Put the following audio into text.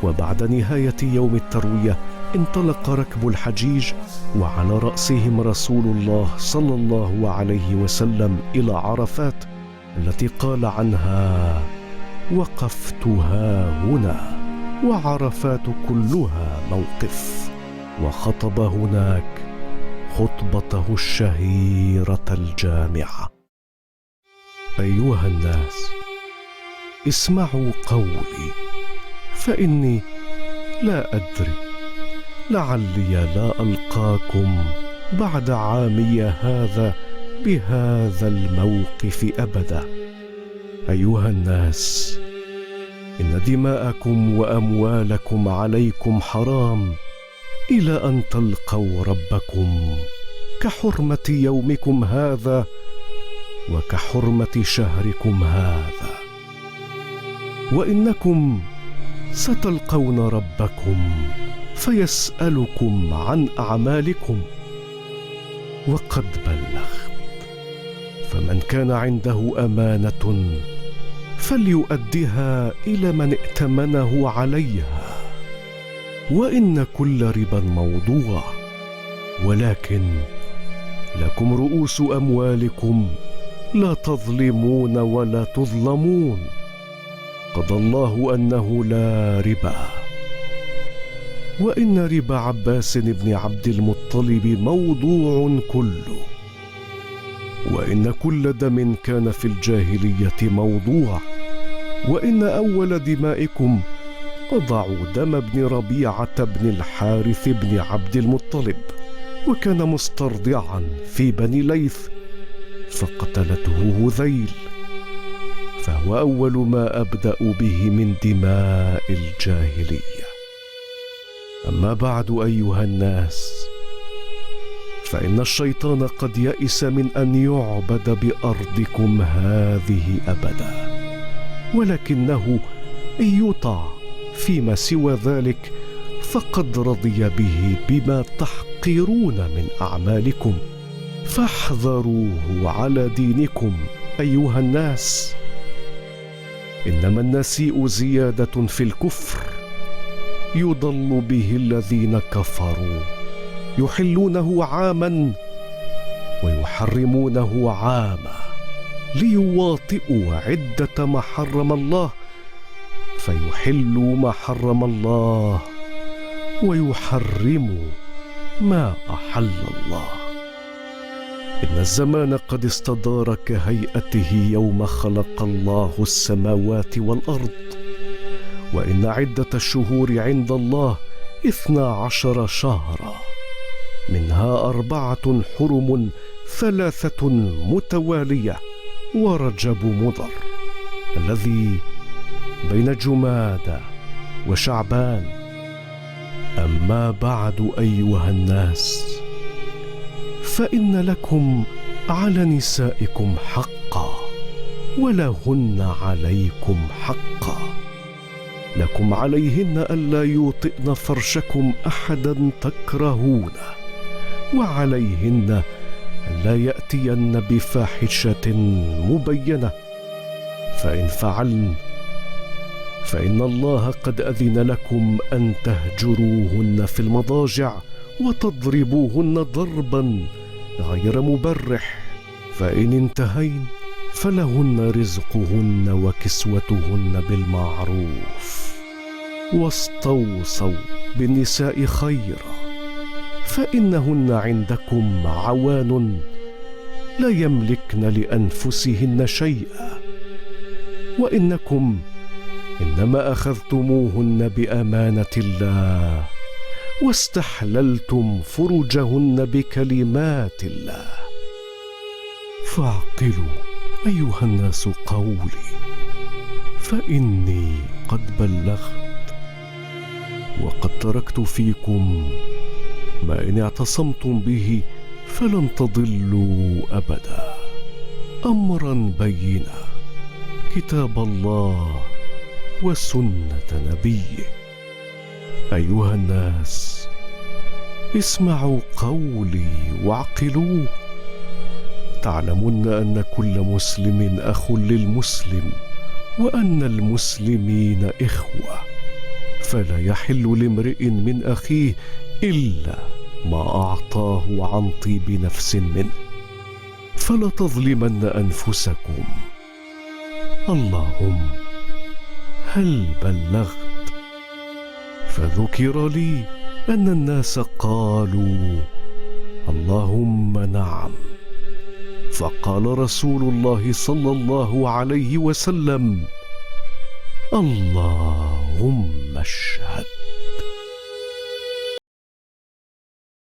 وبعد نهاية يوم التروية انطلق ركب الحجيج وعلى رأسهم رسول الله صلى الله عليه وسلم إلى عرفات التي قال عنها: وقفت هنا، وعرفات كلها موقف. وخطب هناك خطبته الشهيرة الجامعة: أيها الناس، اسمعوا قولي، فإني لا أدري، لعلي لا ألقاكم بعد عامي هذا بهذا الموقف أبدا. أيها الناس، إن دماءكم وأموالكم عليكم حرام إلى أن تلقوا ربكم، كحرمة يومكم هذا وكحرمة شهركم هذا، وإنكم ستلقون ربكم فيسألكم عن أعمالكم. وقد بلغت، فمن كان عنده أمانة فليؤدها إلى من ائتمنه عليها. وإن كل ربا موضوع، ولكن لكم رؤوس أموالكم لا تظلمون ولا تظلمون. قضى الله أنه لا ربا. وإن ربا عباس بن عبد المطلب موضوع كله. وإن كل دم كان في الجاهلية موضوع. وإن أول دمائكم أضعوا دم ابن ربيعة بن الحارث بن عبد المطلب، وكان مسترضعا في بني ليث، فقتلته هذيل، فهو أول ما أبدأ به من دماء الجاهلية. أما بعد أيها الناس، فإن الشيطان قد يئس من أن يعبد بأرضكم هذه أبدا، ولكنه إن يطع فيما سوى ذلك فقد رضي به بما تحقرون من أعمالكم، فاحذروه على دينكم أيها الناس. إنما النسيء زيادة في الكفر، يضل به الذين كفروا، يحلونه عاما ويحرمونه عاما، ليواطئوا عدة ما حرم الله، فيحلوا ما حرم الله ويحرموا ما أحل الله. إن الزمان قد استدار كهيئته يوم خلق الله السماوات والأرض. وإن عدة الشهور عند الله 12 شهرا، منها 4 حرم، 3 متوالية، ورجب مضر الذي بين جمادى وشعبان. أما بعد أيها الناس، فإن لكم على نسائكم حقا، ولهن عليكم حقا. لكم عليهن ألا يوطئن فرشكم أحدا تكرهونه، وعليهن ألا يأتين بفاحشة مبينة، فإن فعلن فإن الله قد أذن لكم أن تهجروهن في المضاجع وتضربوهن ضربا غير مبرح، فإن انتهين فلهن رزقهن وكسوتهن بالمعروف. واستوصوا بالنساء خيرا، فإنهن عندكم عوان لا يملكن لأنفسهن شيئا، وإنكم إنما أخذتموهن بأمانة الله، واستحللتم فروجهن بكلمات الله. فاعقلوا أيها الناس قولي، فإني قد بلغت، وقد تركت فيكم ما إن اعتصمتم به فلن تضلوا أبدا. أمرا بينا، كتاب الله وسنة نبيه. أيها الناس، اسمعوا قولي واعقلوه. تعلمون أن كل مسلم أخ للمسلم، وأن المسلمين إخوة، فلا يحل لامرئ من أخيه إلا ما أعطاه عن طيب نفس منه، فلا تظلمن أنفسكم. اللهم هل بلغت؟ فذكر لي أن الناس قالوا اللهم نعم. فقال رسول الله صلى الله عليه وسلم اللهم اشهد.